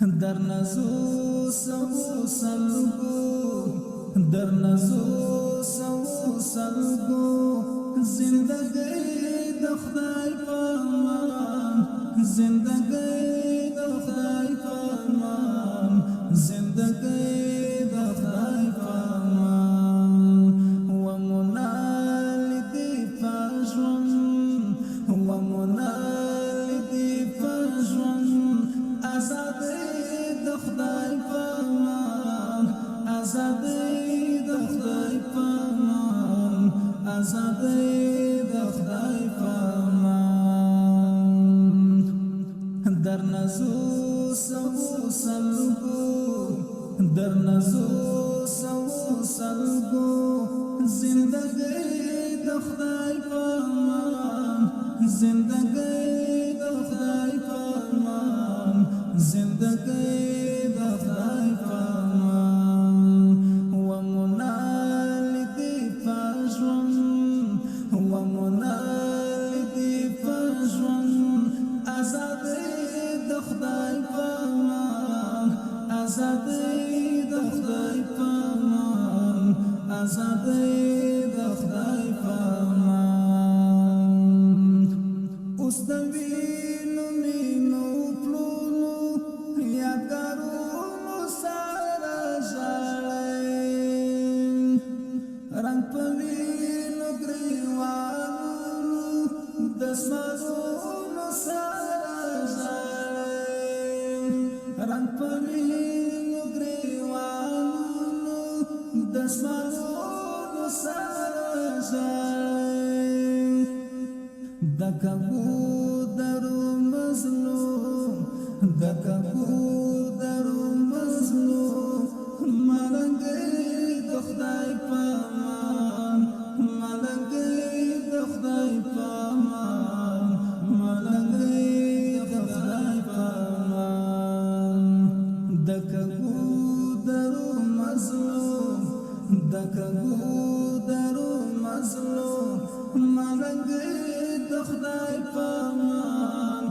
در نزو سو سلگو در نزو سو سلگو زندگی د خدای فرمان زندگی د خدای فرمان زندگی د خدای فرمان و منال دی فجون و منال دی فجون آزادی د خدای فرمان آزادی د خدای فرمان آزادی د خدای فرمان در نزو سو سلگو در نزو سو سلگو زندگی د خدای فرمان زندگی د خدای فرمان زندگی د خدای فرمان و منال دی فجون و منال دی فجون آزادی د خدای فرمان آزادی د خدای فرمان آزادی د خدای فرمان اوس د وینو مینو پلونو یادګارونو سره ژړئ رنګ په وینو ګریوانونو د سمرونو سره ژړئ رنګ په وینو ګریوانونو د سمرونو سره ژړئ د کبودرو مظلوم د کبودرو مظلوم ملنګي د خدای فرمان ملنګي د خدای فرمان ملنګي د خدای فرمان د کبودرو مظلوم د کبودرو مظلوم ملنګي د خدای فرمان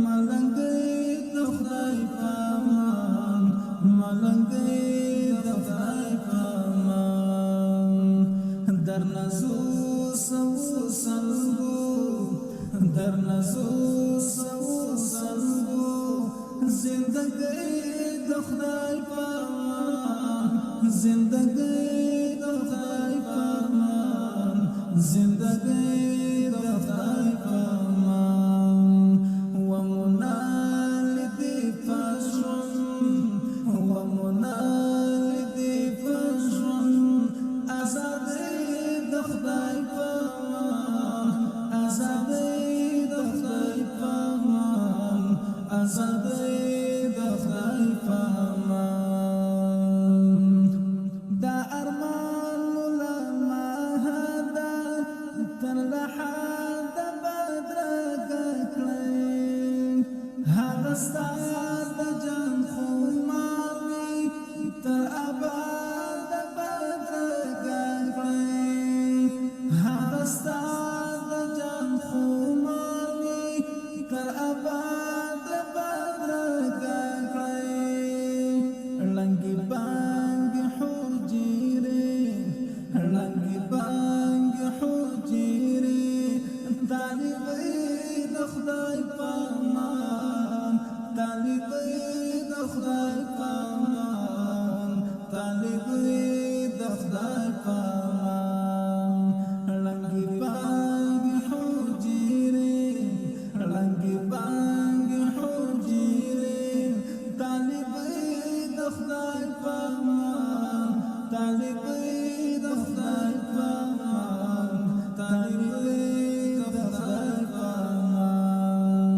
ملنګي د خدای فرمان ملنګي د خدای فرمان در نزو سو سلگو در نزو سو سلگو زندگی د خدای فرمان زندگی د خدای فرمان زندگی د خدای فرمان و منال دی فجون و منال دی فجون آزادی د خدای فرمان آزادی د خدای فرمان آزادی د خدای فرمان دا ارمان مولا هدا تر لحد بدرګ کړی هغه ستاد جان خو مالي تر ابد بدرګ کړی هغه ستاد جان خو مالي تر ابد بدرګ کړی لنګي بانګ حجيري لنګي بانګ حجيري طالبي د خدای فرمان طالبي د خدای فرمان طالبي د خدای فرمان لنګي بانګ حجيري لنګي بانګ حجيري طالبي د خدای فرمان طالبي د خدای فرمان طالبي د خدای فرمان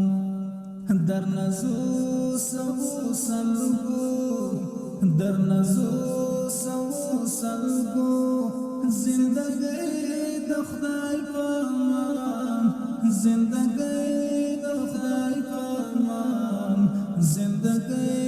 در نزو سو سلگو در نزو سو سلگو زندگی د خدای فرمان زندگی د خدای فرمان زندگی